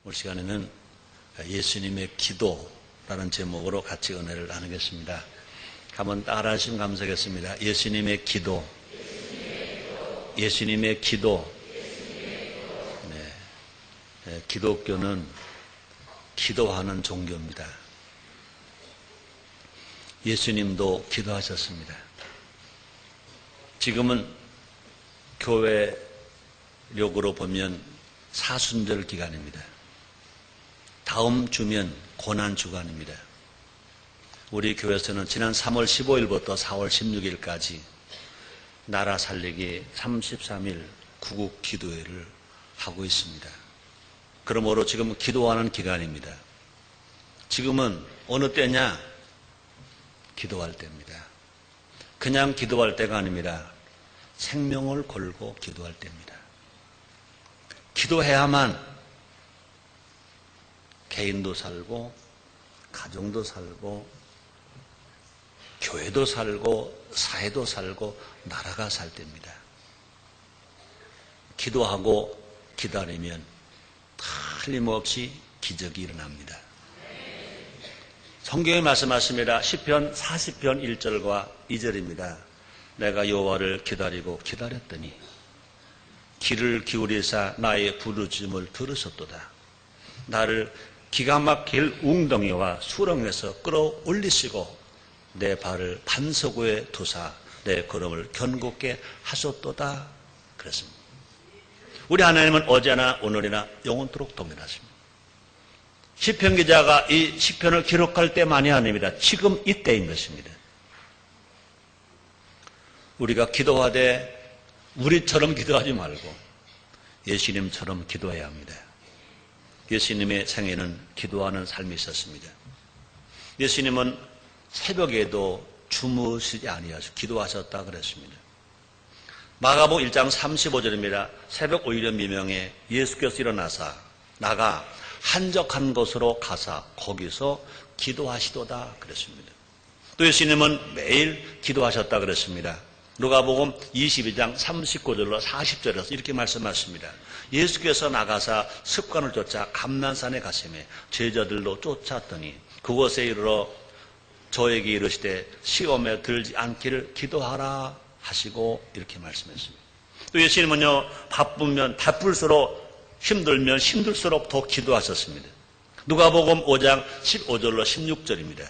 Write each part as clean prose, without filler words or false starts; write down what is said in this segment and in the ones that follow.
오늘 시간에는 예수님의 기도라는 제목으로 같이 은혜를 나누겠습니다. 한번 따라하시면 감사하겠습니다. 예수님의 기도. 예수님의 기도. 네. 기독교는 기도하는 종교입니다. 예수님도 기도하셨습니다. 지금은 교회력으로 보면 사순절 기간입니다. 다음 주면 고난주간입니다. 우리 교회에서는 지난 3월 15일부터 4월 16일까지 나라 살리기 33일 구국 기도회를 하고 있습니다. 그러므로 지금 기도하는 기간입니다. 지금은 어느 때냐? 기도할 때입니다. 그냥 기도할 때가 아닙니다. 생명을 걸고 기도할 때입니다. 기도해야만 개인도 살고 가정도 살고 교회도 살고 사회도 살고 나라가 살 때입니다. 기도하고 기다리면 틀림없이 기적이 일어납니다. 성경에 말씀하십니다. 시편 40편 1절과 2절입니다. 내가 여호와를 기다리고 기다렸더니 귀를 기울이사 나의 부르짖음을 들으셨도다. 나를 기가 막힐 웅덩이와 수렁에서 끌어올리시고 내 발을 반석 위에 두사 내 걸음을 견고케 하셨도다. 그랬습니다. 우리 하나님은 어제나 오늘이나 영원토록 동일하십니다. 시편 기자가 이 시편을 기록할 때만이 아닙니다. 지금 이때인 것입니다. 우리가 기도하되 우리처럼 기도하지 말고 예수님처럼 기도해야 합니다. 예수님의 생애는 기도하는 삶이 있었습니다. 예수님은 새벽에도 주무시지 아니하시고 기도하셨다 그랬습니다. 마가복음 1장 35절입니다. 새벽 오히려 미명에 예수께서 일어나사 나가 한적한 곳으로 가사 거기서 기도하시도다 그랬습니다. 또 예수님은 매일 기도하셨다 그랬습니다. 누가복음 22장 39절로 40절에서 이렇게 말씀하십니다. 예수께서 나가사 습관을 쫓아 감난산에 가시매 제자들로 쫓았더니 그곳에 이르러 저에게 이르시되 시험에 들지 않기를 기도하라 하시고 이렇게 말씀했습니다. 또 예수님은요 바쁘면 바쁠수록 힘들면 힘들수록 더 기도하셨습니다. 누가복음 5장 15절로 16절입니다.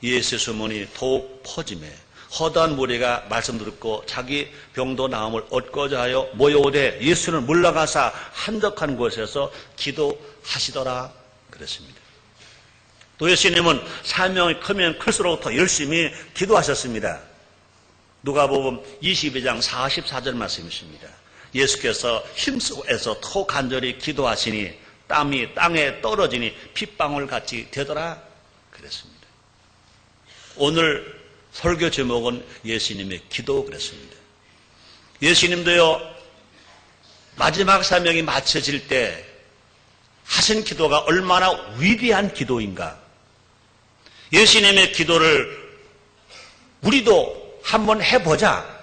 예수의 소문이 더욱 퍼지매 허다한 무리가 말씀 듣고 자기 병도 나음을 얻고자 하여 모여오되 예수는 물러가사 한적한 곳에서 기도하시더라 그랬습니다. 또 예수님은 사명이 크면 클수록 더 열심히 기도하셨습니다. 누가복음 22장 44절 말씀이십니다. 예수께서 힘쓰고 애써 더 간절히 기도하시니 땀이 땅에 떨어지니 핏방울같이 되더라 그랬습니다. 오늘 설교 제목은 예수님의 기도 그랬습니다. 예수님도요 마지막 사명이 마쳐질 때 하신 기도가 얼마나 위대한 기도인가. 예수님의 기도를 우리도 한번 해보자.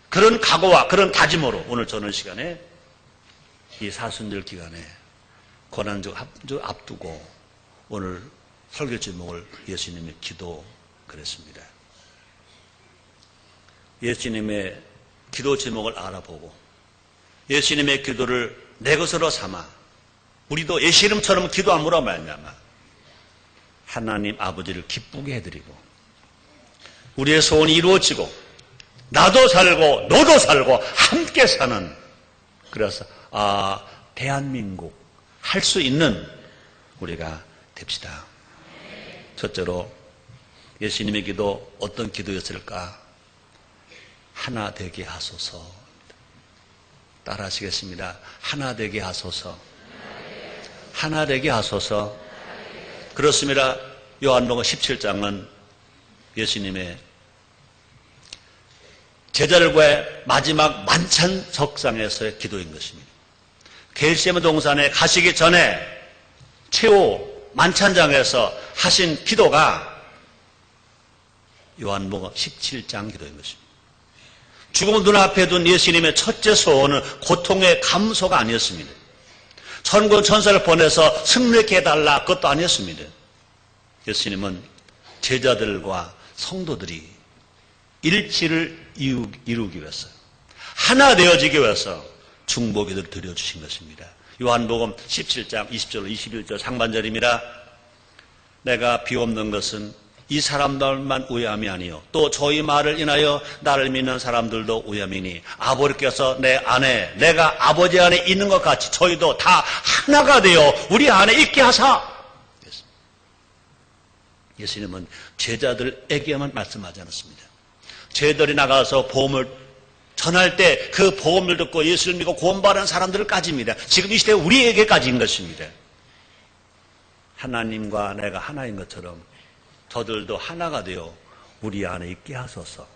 그런 각오와 그런 다짐으로 오늘 저녁 시간에 이 사순절 기간에 고난주 앞두고 오늘 설교 제목을 예수님의 기도 그랬습니다. 예수님의 기도 제목을 알아보고 예수님의 기도를 내 것으로 삼아 우리도 예수님처럼 기도함으로 말미암아 하나님 아버지를 기쁘게 해드리고 우리의 소원이 이루어지고 나도 살고 너도 살고 함께 사는 그래서 대한민국 할 수 있는 우리가 됩시다. 첫째로 예수님의 기도 어떤 기도였을까? 하나 되게 하소서. 따라 하시겠습니다. 하나 되게 하소서. 하나 되게 하소서. 그렇습니다. 요한복음 17장은 예수님의 제자들과의 마지막 만찬 석상에서의 기도인 것입니다. 겟세마네 동산에 가시기 전에 최후 만찬장에서 하신 기도가 요한복음 17장 기도인 것입니다. 죽음을 눈앞에 둔 예수님의 첫째 소원은 고통의 감소가 아니었습니다. 천군 천사를 보내서 승리케 해달라, 그것도 아니었습니다. 예수님은 제자들과 성도들이 일치를 이루기 위해서, 하나 되어지기 위해서 중보기도를 드려주신 것입니다. 요한복음 17장 20절 21절 상반절입니다. 내가 비옵는 것은 이 사람들만 우야함이 아니요 또 저희 말을 인하여 나를 믿는 사람들도 우야함이니 아버지께서 내 안에 내가 아버지 안에 있는 것 같이 저희도 다 하나가 되어 우리 안에 있게 하사. 예수님은 제자들에게만 말씀하지 않았습니다. 제자들이 나가서 복음을 전할 때 그 복음을 듣고 예수를 믿고 구원받은 사람들까지입니다. 지금 이 시대 우리에게까지인 것입니다. 하나님과 내가 하나인 것처럼 저들도 하나가 되어 우리 안에 있게 하소서.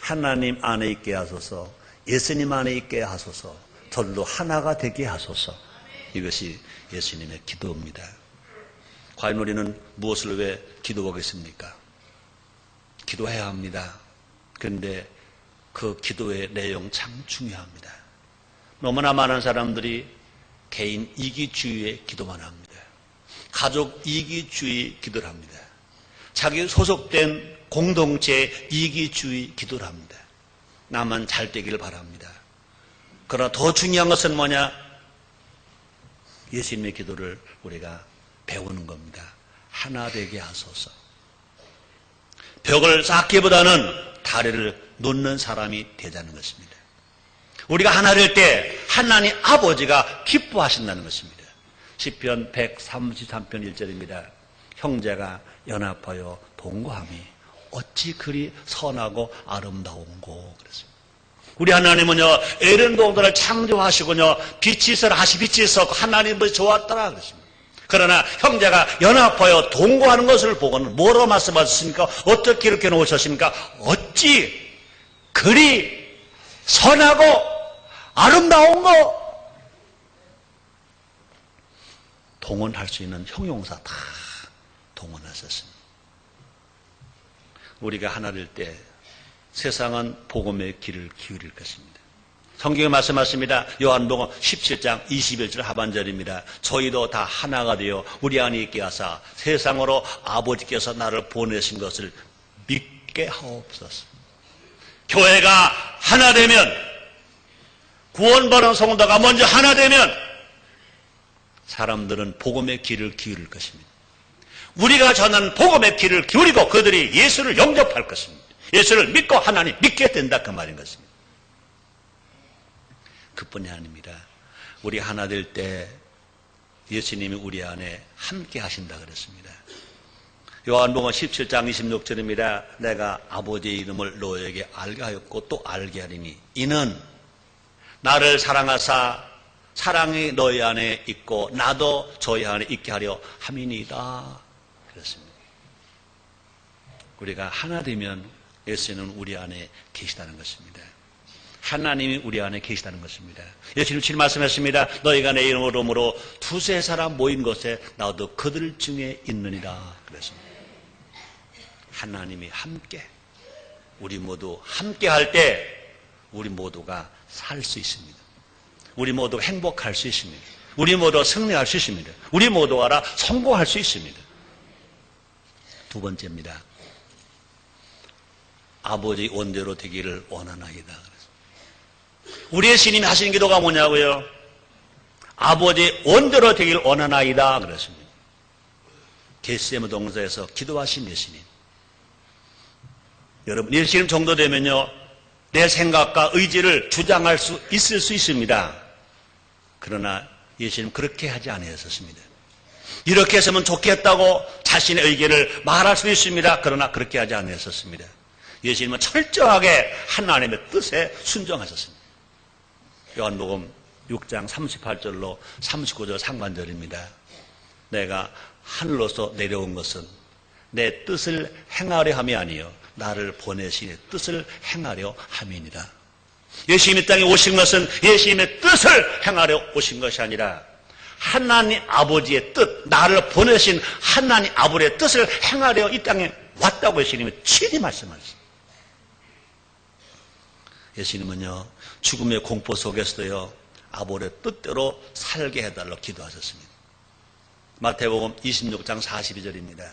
하나님 안에 있게 하소서. 예수님 안에 있게 하소서. 저들도 하나가 되게 하소서. 이것이 예수님의 기도입니다. 과연 우리는 무엇을 왜 기도하겠습니까? 기도해야 합니다. 그런데 그 기도의 내용 참 중요합니다. 너무나 많은 사람들이 개인 이기주의에 기도만 합니다. 가족 이기주의 기도를 합니다. 자기 소속된 공동체 이기주의 기도를 합니다. 나만 잘 되기를 바랍니다. 그러나 더 중요한 것은 뭐냐? 예수님의 기도를 우리가 배우는 겁니다. 하나 되게 하소서. 벽을 쌓기보다는 다리를 놓는 사람이 되자는 것입니다. 우리가 하나 될 때 하나님 아버지가 기뻐하신다는 것입니다. 시편 133편 1절입니다. 형제가 연합하여 동거함이 어찌 그리 선하고 아름다운고 그랬습니다. 우리 하나님은요 에덴 동산을 창조하시고요 빛이 있어라 하시 빛이 있었고 하나님은 좋았더라 그랬습니다. 그러나 형제가 연합하여 동거하는 것을 보고는 뭐라고 말씀하셨습니까? 어떻게 이렇게 놓으셨습니까? 어찌 그리 선하고 아름다운 거. 동원할 수 있는 형용사 다 동원하셨습니다. 우리가 하나 될 때 세상은 복음의 길을 기울일 것입니다. 성경에 말씀하십니다. 요한복음 17장 21절 하반절입니다. 저희도 다 하나가 되어 우리 안에 있게 하사 세상으로 아버지께서 나를 보내신 것을 믿게 하옵소서. 교회가 하나 되면, 구원받은 성도가 먼저 하나 되면 사람들은 복음의 길을 기울일 것입니다. 우리가 전하는 복음의 길을 기울이고 그들이 예수를 영접할 것입니다. 예수를 믿고 하나님 믿게 된다 그 말인 것입니다. 그뿐이 아닙니다. 우리 하나 될 때 예수님이 우리 안에 함께 하신다 그랬습니다. 요한복음 17장 26절입니다. 내가 아버지의 이름을 너에게 알게 하였고 또 알게 하리니 이는 나를 사랑하사 사랑이 너희 안에 있고 나도 저희 안에 있게 하려 함이니이다 그랬습니다. 우리가 하나 되면 예수님은 우리 안에 계시다는 것입니다. 하나님이 우리 안에 계시다는 것입니다. 예수님 칠 말씀했습니다. 너희가 내 이름으로 두세 사람 모인 곳에 나도 그들 중에 있느니라 그랬습니다. 하나님이 함께, 우리 모두 함께 할 때 우리 모두가 살 수 있습니다. 우리 모두 행복할 수 있습니다. 우리 모두 승리할 수 있습니다. 우리 모두가 성공할 수 있습니다. 두 번째입니다. 아버지 원대로 되기를 원하나이다. 우리의 신임이 하시는 기도가 뭐냐고요? 아버지 원대로 되기를 원하나이다 그랬습니다. 겟세마네 동산에서 기도하신 예수님. 여러분 예수님 정도 되면요 내 생각과 의지를 주장할 수 있을 수 있습니다. 그러나 예수님 그렇게 하지 않으셨습니다. 이렇게 했으면 좋겠다고 자신의 의견을 말할 수 있습니다. 그러나 그렇게 하지 않으셨습니다. 예수님은 철저하게 하나님의 뜻에 순종하셨습니다. 요한복음 6장 38절로 39절 상반절입니다. 내가 하늘로서 내려온 것은 내 뜻을 행하려 함이 아니요 나를 보내신 뜻을 행하려 함이니라. 예수님이 땅에 오신 것은 예수님의 뜻을 행하려 오신 것이 아니라 하나님 아버지의 뜻, 나를 보내신 하나님 아버지의 뜻을 행하려 이 땅에 왔다고 예수님이 친히 말씀하셨습니다. 예수님은요 죽음의 공포 속에서도요 아버지의 뜻대로 살게 해달라고 기도하셨습니다. 마태복음 26장 42절입니다.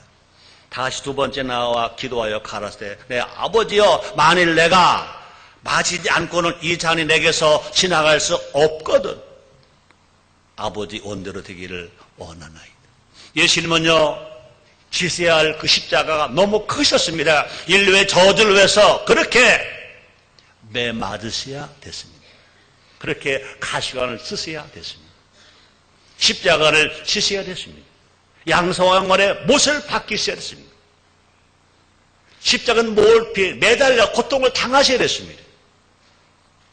다시 두 번째 나와 기도하여 가라사대 내 아버지여 만일 내가 마시지 않고는 이 잔이 내게서 지나갈 수 없거든 아버지 원대로 되기를 원하나이다. 예수님은요 지셔야 할 그 십자가가 너무 크셨습니다. 인류의 저주를 위해서 그렇게 매 맞으셔야 됐습니다. 그렇게 가시관을 쓰셔야 됐습니다. 십자가를 지셔야 됐습니다. 양성왕만의 못을 박히셔야 됐습니다. 십자가는 매달려 고통을 당하셔야 됐습니다.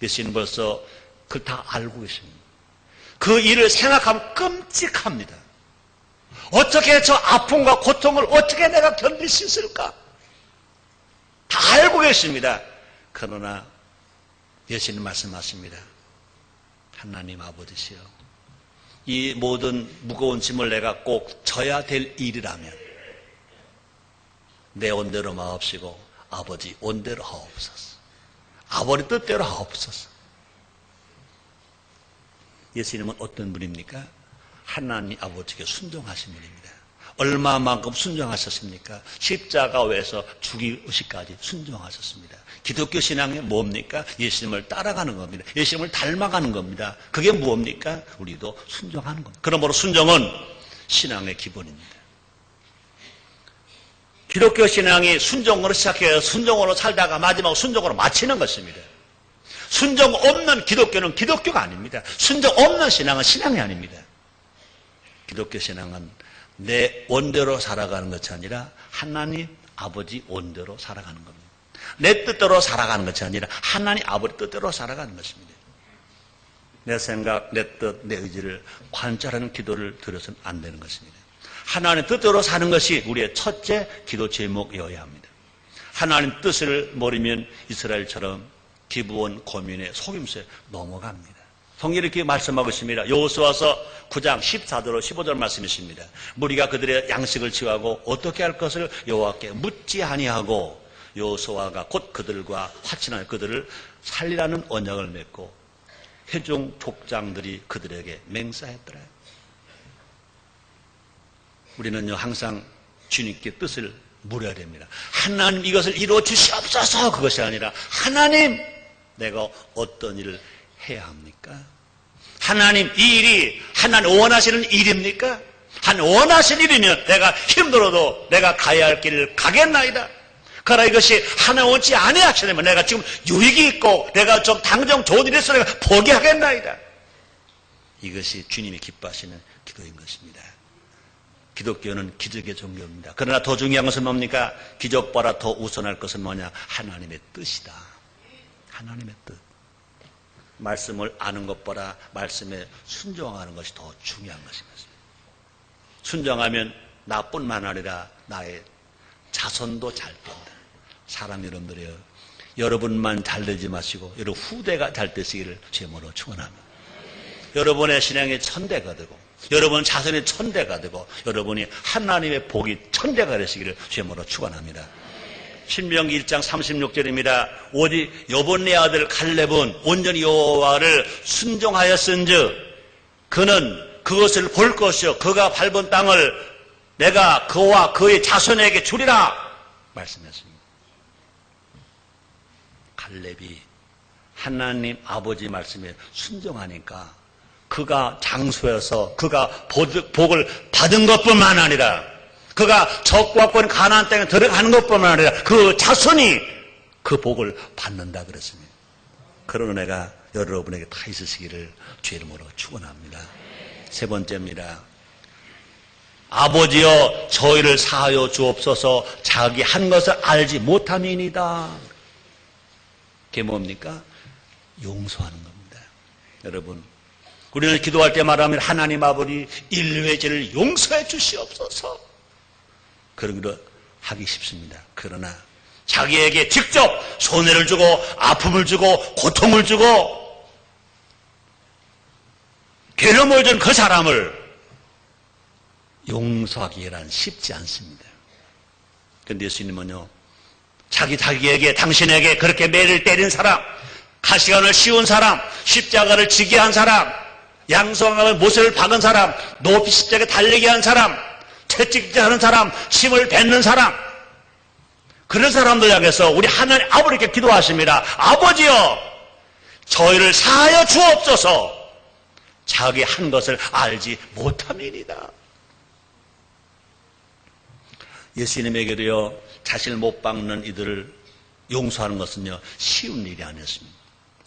예수님은 벌써 그걸 다 알고 계십니다. 그 일을 생각하면 끔찍합니다. 어떻게 저 아픔과 고통을 어떻게 내가 견딜 수 있을까? 다 알고 계십니다. 그러나 예수님 말씀하십니다. 하나님 아버지시여 이 모든 무거운 짐을 내가 꼭 져야 될 일이라면 내 온대로 마옵시고 아버지 온대로 하옵소서. 아버지 뜻대로 하옵소서. 예수님은 어떤 분입니까? 하나님 아버지께 순종하신 분입니다. 얼마만큼 순종하셨습니까? 십자가 위에서 죽이시기까지 순종하셨습니다. 기독교 신앙이 뭡니까? 예수님을 따라가는 겁니다. 예수님을 닮아가는 겁니다. 그게 뭡니까? 우리도 순종하는 겁니다. 그러므로 순종은 신앙의 기본입니다. 기독교 신앙이 순종으로 시작해서 순종으로 살다가 마지막으로 순종으로 마치는 것입니다. 순종 없는 기독교는 기독교가 아닙니다. 순종 없는 신앙은 신앙이 아닙니다. 기독교 신앙은 내 원대로 살아가는 것이 아니라 하나님 아버지 원대로 살아가는 겁니다. 내 뜻대로 살아가는 것이 아니라 하나님 아버지 뜻대로 살아가는 것입니다. 내 생각, 내 뜻, 내 의지를 관찰하는 기도를 드려서는 안 되는 것입니다. 하나님 뜻대로 사는 것이 우리의 첫째 기도 제목이어야 합니다. 하나님 뜻을 모르면 이스라엘처럼 기브온 고민의 속임수에 넘어갑니다. 성경이 이렇게 말씀하고 있습니다. 여호수아서 9장 14절 15절 말씀이십니다. 무리가 그들의 양식을 취하고 어떻게 할 것을 여호와께 묻지 아니하고 여호수아가 곧 그들과 화친하여 그들을 살리라는 언약을 맺고 회중 족장들이 그들에게 맹세했더라. 우리는요 항상 주님께 뜻을 물어야 됩니다. 하나님 이것을 이루어 주시옵소서 그것이 아니라 하나님 내가 어떤 일을 해야 합니까? 하나님 이 일이 하나님 원하시는 일입니까? 하나님 원하시는 일이면 내가 힘들어도 내가 가야 할 길을 가겠나이다. 그러나 이것이 하나님 원치 아니하시면 내가 지금 유익이 있고 내가 좀 당장 좋은 일이 있어 내가 포기하겠나이다. 이것이 주님이 기뻐하시는 기도인 것입니다. 기독교는 기적의 종교입니다. 그러나 더 중요한 것은 뭡니까? 기적보다 더 우선할 것은 뭐냐? 하나님의 뜻이다. 하나님의 뜻. 말씀을 아는 것보다 말씀에 순종하는 것이 더 중요한 것인 것입니다. 순종하면 나뿐만 아니라 나의 자손도 잘 된다. 사람 여러분들이요. 여러분만 잘 되지 마시고 여러분 후대가 잘 되시기를 제모로 축원합니다. 여러분의 신앙이 천대가 되고 여러분 자손이 천대가 되고 여러분이 하나님의 복이 천대가 되시기를 제모로 축원합니다. 신명기 1장 36절입니다. 오직 여본네 아들 갈렙은 온전히 여호와를 순종하였은즉 그는 그것을 볼 것이요 그가 밟은 땅을 내가 그와 그의 자손에게 주리라 말씀했습니다. 갈렙이 하나님 아버지 말씀에 순종하니까 그가 장수해서 그가 복을 받은 것뿐만 아니라 그가 적과권 가나안 땅에 들어가는 것뿐만 아니라 그 자손이 그 복을 받는다 그랬습니다. 그런 은혜가 여러분에게 다 있으시기를 주의 이름으로 축원합니다. 세 번째입니다. 아버지여 저희를 사하여 주옵소서 자기 한 것을 알지 못함이니이다. 그게 뭡니까? 용서하는 겁니다. 여러분 우리는 기도할 때 말하면 하나님 아버지 인류의 죄를 용서해 주시옵소서 그러기도 하기 쉽습니다. 그러나 자기에게 직접 손해를 주고 아픔을 주고 고통을 주고 괴로움을 준 그 사람을 용서하기란 쉽지 않습니다. 그런데 예수님은요 자기에게 당신에게 그렇게 매를 때린 사람 가시관을 씌운 사람, 십자가를 지게 한 사람, 양성함을 못을 박은 사람, 높이 십자가에 달리게 한 사람, 채찍질 하는 사람, 침을 뱉는 사람, 그런 사람들 향해서 우리 하나님 아버지께 기도하십니다. 아버지여, 저희를 사하여 주옵소서. 자기 한 것을 알지 못함이니이다. 예수님에게도요, 자신을 못 박는 이들을 용서하는 것은요, 쉬운 일이 아니었습니다.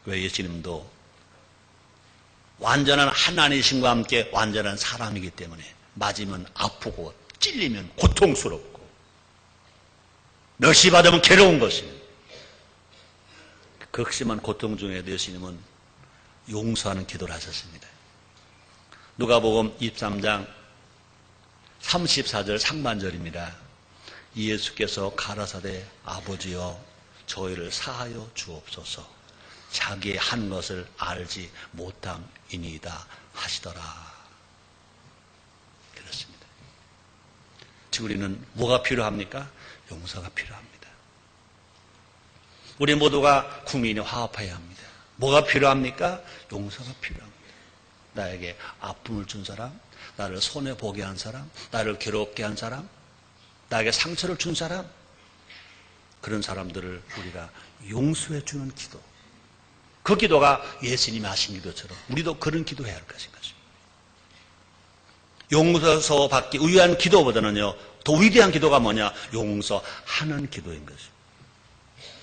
왜? 예수님도 완전한 하나님이신과 함께 완전한 사람이기 때문에 맞으면 아프고 찔리면 고통스럽고 멸시받으면 괴로운 것입니다. 그 극심한 고통 중에도 예수님은 용서하는 기도를 하셨습니다. 누가복음 23장 34절 상반절입니다. 예수께서 가라사대 아버지여 저희를 사하여 주옵소서. 자기의 한 것을 알지 못함이니이다 하시더라. 그렇습니다. 지금 우리는 뭐가 필요합니까? 용서가 필요합니다. 우리 모두가 국민이 화합해야 합니다. 뭐가 필요합니까? 용서가 필요합니다. 나에게 아픔을 준 사람, 나를 손해보게 한 사람, 나를 괴롭게 한 사람, 나에게 상처를 준 사람, 그런 사람들을 우리가 용서해 주는 기도. 그 기도가 예수님이 하신 기도처럼 우리도 그런 기도해야 할 것인 것입니다. 용서 받기 위한 기도보다는요, 더 위대한 기도가 뭐냐? 용서하는 기도인 것입니다.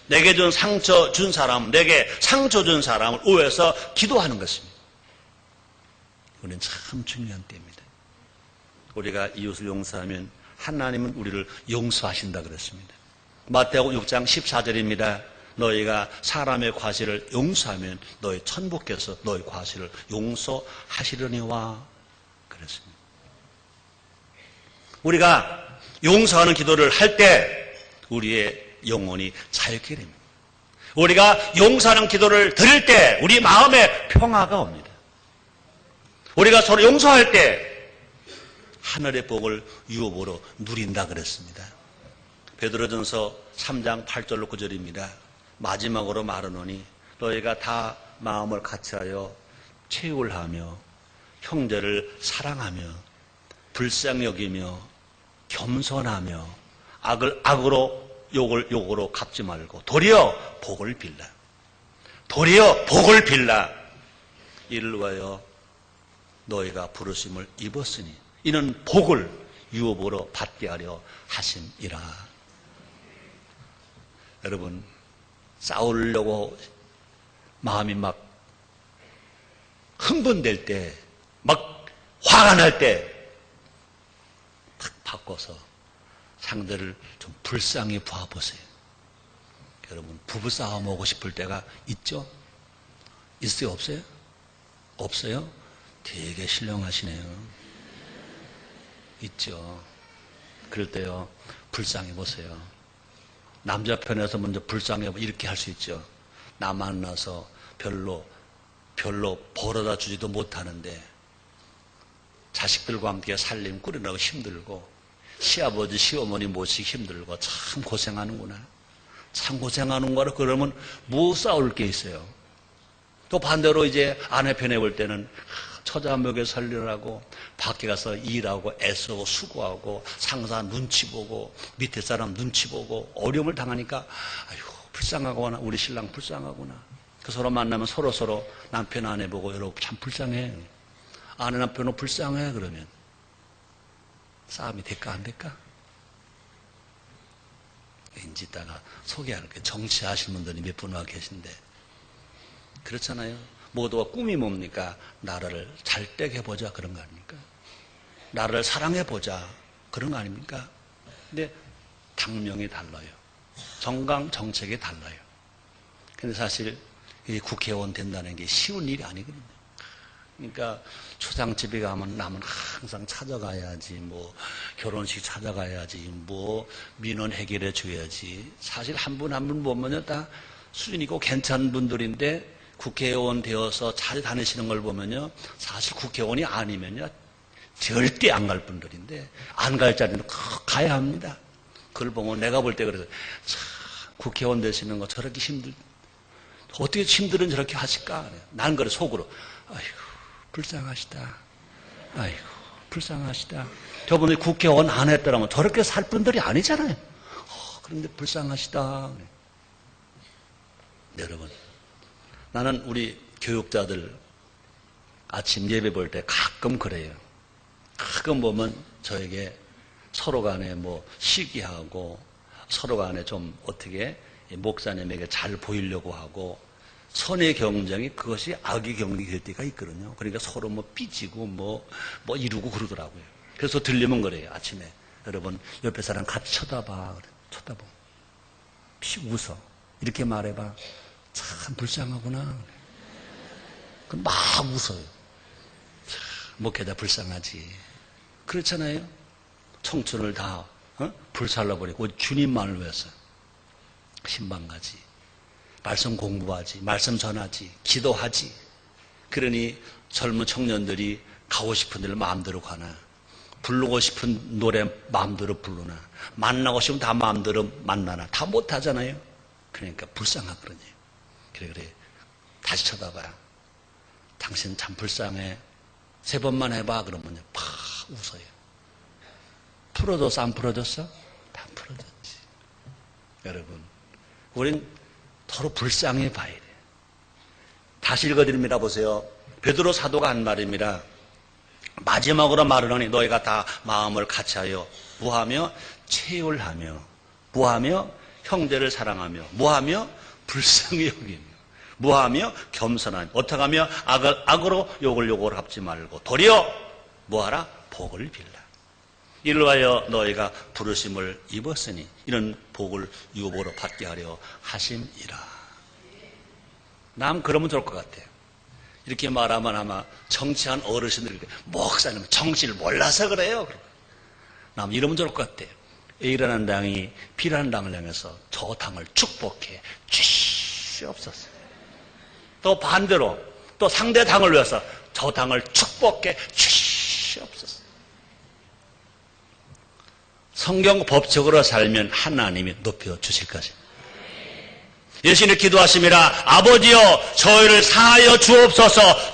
내게 준 상처 준 사람, 내게 상처 준 사람을 위해서 기도하는 것입니다. 이거는 참 중요한 때입니다. 우리가 이웃을 용서하면 하나님은 우리를 용서하신다 그랬습니다. 마태복음 6장 14절입니다. 너희가 사람의 과실을 용서하면 너희 천부께서 너희 과실을 용서하시려니와 그랬습니다. 우리가 용서하는 기도를 할 때 우리의 영혼이 자유케 됩니다. 우리가 용서하는 기도를 드릴 때 우리 마음에 평화가 옵니다. 우리가 서로 용서할 때 하늘의 복을 유업으로 누린다 그랬습니다. 베드로전서 3장 8절로 9절입니다. 마지막으로 말하노니 너희가 다 마음을 같이하여 체육을 하며 형제를 사랑하며 불쌍히 여기며 겸손하며 악을 악으로 욕을 욕으로 갚지 말고 도리어 복을 빌라. 도리어 복을 빌라. 이를 위하여 너희가 부르심을 입었으니 이는 복을 유업으로 받게 하려 하심이라. 여러분, 싸우려고 마음이 막 흥분될 때, 막 화가 날 때 탁 바꿔서 상대를 좀 불쌍히 봐보세요. 여러분, 부부싸움 하고 싶을 때가 있죠? 있어요? 없어요? 없어요? 되게 신령하시네요. 있죠. 그럴 때요, 불쌍히 보세요. 남자 편에서 먼저 불쌍해 이렇게 할 수 있죠. 나 만나서 별로 벌어다 주지도 못하는데 자식들과 함께 살림 꾸려나가고 힘들고 시아버지 시어머니 모시기 힘들고 참 고생하는구나. 참 고생하는구나. 그러면 뭐 싸울 게 있어요. 또 반대로 이제 아내 편에 볼 때는 처자 먹여 살리라고 밖에 가서 일하고 애쓰고 수고하고 상사 눈치 보고 밑에 사람 눈치 보고 어려움을 당하니까 아유 불쌍하구나. 우리 신랑 불쌍하구나. 그 서로 만나면 서로 남편 아내 보고 여러분 참 불쌍해. 아내 남편은 불쌍해. 그러면 싸움이 될까 안 될까? 왠지 이따가 소개할게요. 정치하시는 분들이 몇 분 와 계신데 그렇잖아요. 모두가 꿈이 뭡니까? 나라를 잘 되게 보자 그런 거 아닙니까? 나라를 사랑해 보자 그런 거 아닙니까? 근데 당명이 달라요. 정강 정책이 달라요. 근데 사실 이 국회의원 된다는 게 쉬운 일이 아니거든요. 그러니까 초상집에 가면 남은 항상 찾아가야지, 뭐 결혼식 찾아가야지, 뭐 민원 해결해 줘야지. 사실 한 분 한 분 보면요 다 수준 있고 괜찮은 분들인데 국회의원 되어서 잘 다니시는 걸 보면요 사실 국회의원이 아니면요 절대 안 갈 분들인데 안 갈 자리는 꼭 가야 합니다. 그걸 보면 내가 볼 때 그래서 참 국회의원 되시는 거 저렇게 어떻게 신들은 저렇게 하실까? 나는 그래 속으로 아이고 불쌍하시다. 아이고 불쌍하시다. 저분이 국회의원 안 했더라면 저렇게 살 분들이 아니잖아요. 그런데 불쌍하시다. 여러분, 나는 우리 교육자들 아침 예배 볼 때 가끔 그래요. 가끔 보면 저에게 서로 간에 뭐 시기하고 서로 간에 좀 어떻게 목사님에게 잘 보이려고 하고 선의 경쟁이 그것이 악의 경쟁이 될 때가 있거든요. 그러니까 서로 뭐 삐지고 뭐 이루고 그러더라고요. 그래서 들리면 그래요. 아침에 여러분 옆에 사람 같이 쳐다봐. 그래. 쳐다봐. 웃어. 이렇게 말해봐. 참 불쌍하구나. 그럼 막 웃어요. 참 목회자 불쌍하지. 그렇잖아요. 청춘을 다 불살라버리고 주님만을 위해서 신방 가지, 말씀 공부하지, 말씀 전하지, 기도하지. 그러니 젊은 청년들이 가고 싶은 데를 마음대로 가나, 부르고 싶은 노래 마음대로 부르나, 만나고 싶으면 다 마음대로 만나나, 다 못하잖아요. 그러니까 불쌍하거든요. 그래 다시 쳐다봐요. 당신 참 불쌍해. 3번만 해봐. 그러면 팍 웃어요. 풀어줬어? 안 풀어줬어? 다 풀어줬지. 여러분, 우린 서로 불쌍해 봐야 돼요. 다시 읽어드립니다. 보세요. 베드로 사도가 한 말입니다. 마지막으로 말하노니 너희가 다 마음을 같이하여 무하며 체휼하며 무하며 형제를 사랑하며 무하며 불쌍히 여기며 무하며 겸손하며 어떻게 하며 악으로 욕을 갚지 말고 도리어 뭐하라? 복을 빌라. 이를 하여 너희가 부르심을 입었으니 이런 복을 유업으로 받게 하려 하심이라. 남 그러면 좋을 것 같아요. 이렇게 말하면 아마 정치한 어르신들이 목사님 정치를 몰라서 그래요. 남 이러면 좋을 것 같아요. A라는 당이 B라는 당을 향해서 저 당을 축복해 주시옵소서. 또 반대로 또 상대 당을 위해서 저 당을 축복해 주시옵소서. 성경 법칙으로 살면 하나님이 높여주실 것입니다. 예수님이 기도하십니다. 아버지여 저희를 사하여 주옵소서.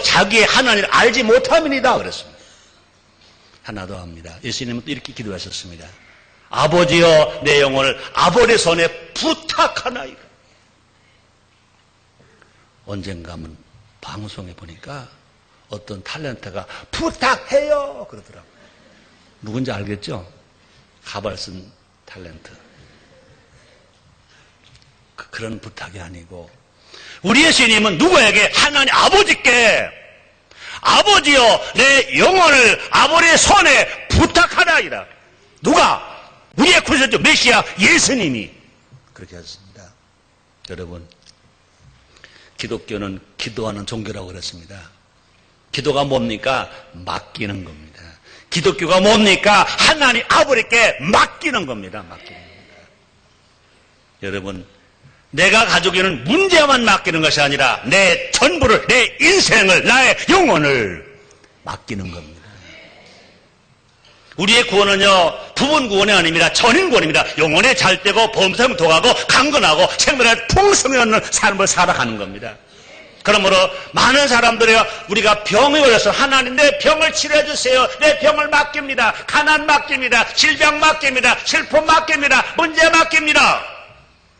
자기의 하나님을 알지 못함이니이다 그랬습니다. 하나 더 합니다. 예수님은 또 이렇게 기도하셨습니다. 아버지여 내 영혼을 아버지 손에 부탁하나이다. 언젠가 한번 방송에 보니까 어떤 탤런트가 부탁해요 그러더라고요. 누군지 알겠죠? 가발 쓴 탤런트. 그런 부탁이 아니고 우리 예수님은 누구에게? 하나님 아버지께 아버지여 내 영혼을 아버지의 손에 부탁하나이다. 누가? 우리의 구세주 메시아 예수님이 그렇게 하셨습니다. 여러분, 기독교는 기도하는 종교라고 그랬습니다. 기도가 뭡니까? 맡기는 겁니다. 기독교가 뭡니까? 하나님 아버지께 맡기는 겁니다. 맡기는 겁니다. 여러분, 내가 가지고 있는 문제만 맡기는 것이 아니라 내 전부를, 내 인생을, 나의 영혼을 맡기는 겁니다. 우리의 구원은요, 부분 구원이 아닙니다. 전인 구원입니다. 영혼에 잘되고 범사에 도하고 강건하고 생명의 풍성이 없는 삶을 살아가는 겁니다. 그러므로 많은 사람들이 우리가 병에 걸려서 하나님 내 병을 치료해 주세요. 내 병을 맡깁니다. 가난 맡깁니다. 질병 맡깁니다. 슬픔 맡깁니다. 문제 맡깁니다.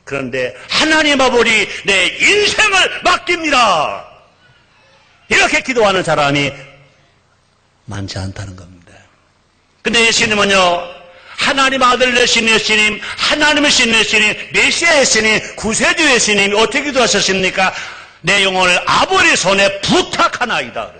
그런데 하나님 아버지 내 인생을 맡깁니다. 이렇게 기도하는 사람이 많지 않다는 겁니다. 근데 예수님은요, 하나님 아들 되신 예수님, 하나님이신 예수님, 메시아 예수님, 구세주 예수님이 어떻게 기도하셨습니까? 내 영혼을 아버지 손에 부탁하나이다.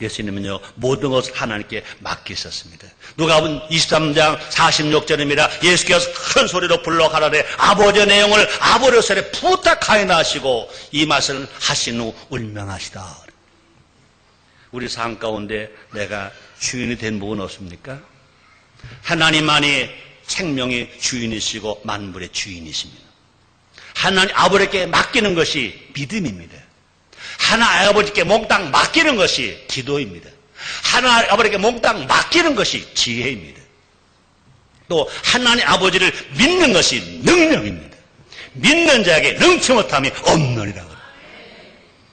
예수님은요, 모든 것을 하나님께 맡기셨습니다. 누가복음 23장 46절입니다. 예수께서 큰 소리로 불러 가라되 아버지 내 영혼을 아버지 손에 부탁하이나 하시고 이 말씀을 하신 후 울명하시다. 우리 삶 가운데 내가 주인이 된 부분 없습니까? 하나님만이 생명의 주인이시고 만물의 주인이십니다. 하나님 아버지께 맡기는 것이 믿음입니다. 하나님 아버지께 몽땅 맡기는 것이 기도입니다. 하나님 아버지께 몽땅 맡기는 것이 지혜입니다. 또 하나님 아버지를 믿는 것이 능력입니다. 믿는 자에게 능치 못함이 없느니라.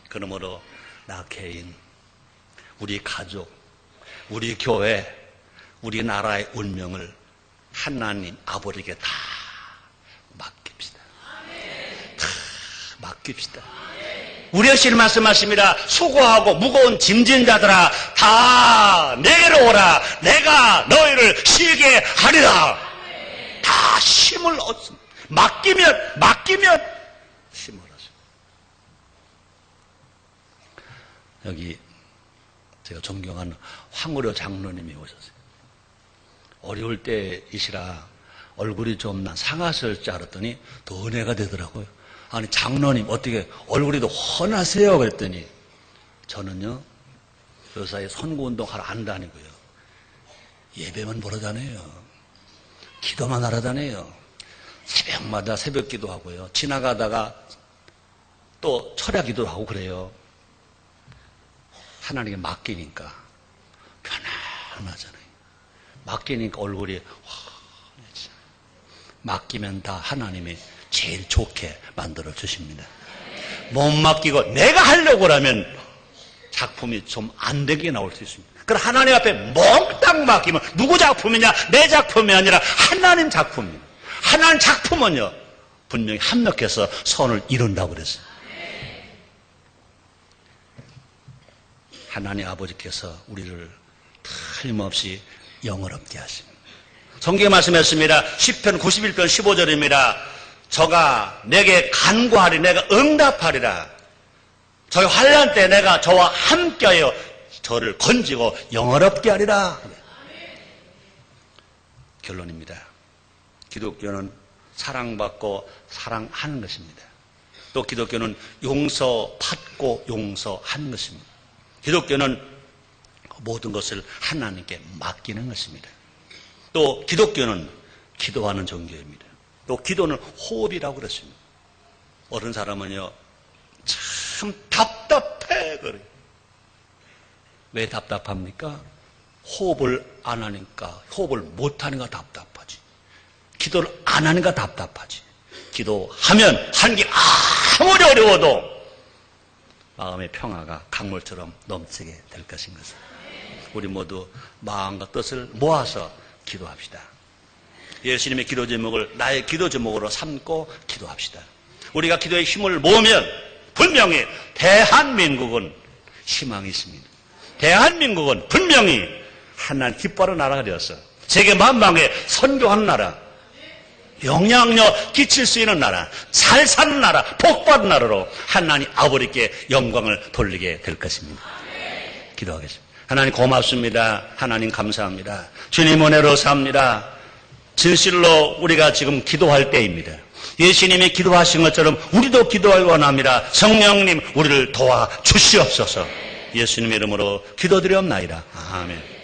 그러므로 나 개인, 우리 가족, 우리 교회, 우리 나라의 운명을 하나님 아버지에게 다 맡깁시다. 다 맡깁시다. 우리 여신이 말씀하십니다. 수고하고 무거운 짐진 자들아 다 내게로 오라. 내가 너희를 쉬게 하리라. 다 힘을 얻습니다. 맡기면 힘을 얻습니다. 여기 제가 존경하는 황우려 장로님이 오셨어요. 어려울 때이시라 얼굴이 좀 상하실 줄 알았더니 더 은혜가 되더라고요. 아니 장로님 어떻게 얼굴이 더 훤하세요? 그랬더니 저는요 요사이 선거운동하러 안 다니고요 예배만 보러 다녀요. 기도만 하러 다녀요. 새벽마다 새벽 기도하고요 지나가다가 또 철야 기도를 하고 그래요. 하나님께 맡기니까 편안하잖아요. 맡기니까 얼굴이 환해지잖아요. 맡기면 다 하나님이 제일 좋게 만들어 주십니다. 못 맡기고 내가 하려고 하면 작품이 좀 안 되게 나올 수 있습니다. 그럼 하나님 앞에 몽땅 맡기면 누구 작품이냐? 내 작품이 아니라 하나님 작품입니다. 하나님 작품은요 분명히 합력해서 선을 이룬다고 그랬어요. 하나님 아버지께서 우리를 틀림없이 영원롭게 하십니다. 성경에 말씀했습니다. 시편 91편 15절입니다. 저가 내게 간구하리 내가 응답하리라. 저희 환난 때 내가 저와 함께하여 저를 건지고 영원롭게 하리라. 결론입니다. 기독교는 사랑받고 사랑하는 것입니다. 또 기독교는 용서받고 용서하는 것입니다. 기독교는 모든 것을 하나님께 맡기는 것입니다. 또 기독교는 기도하는 종교입니다. 또 기도는 호흡이라고 그랬습니다. 어떤 사람은요 참 답답해 그래요. 왜 답답합니까? 호흡을 안 하니까, 호흡을 못 하니까 답답하지. 기도를 안 하니까 답답하지. 기도하면 하는 게 아무리 어려워도 마음의 평화가 강물처럼 넘치게 될 것인 것을 우리 모두 마음과 뜻을 모아서 기도합시다. 예수님의 기도 제목을 나의 기도 제목으로 삼고 기도합시다. 우리가 기도에 힘을 모으면 분명히 대한민국은 희망이 있습니다. 대한민국은 분명히 하나님 기뻐하는 나라가 되어서 세계 만방에 선교하는 나라, 영향력 끼칠 수 있는 나라, 잘 사는 나라, 복받은 나라로 하나님 아버지께 영광을 돌리게 될 것입니다. 기도하겠습니다. 하나님 고맙습니다. 하나님 감사합니다. 주님 은혜로 삽니다. 진실로 우리가 지금 기도할 때입니다. 예수님이 기도하신 것처럼 우리도 기도하기 원합니다. 성령님 우리를 도와주시옵소서. 예수님의 이름으로 기도드리옵나이다. 아멘.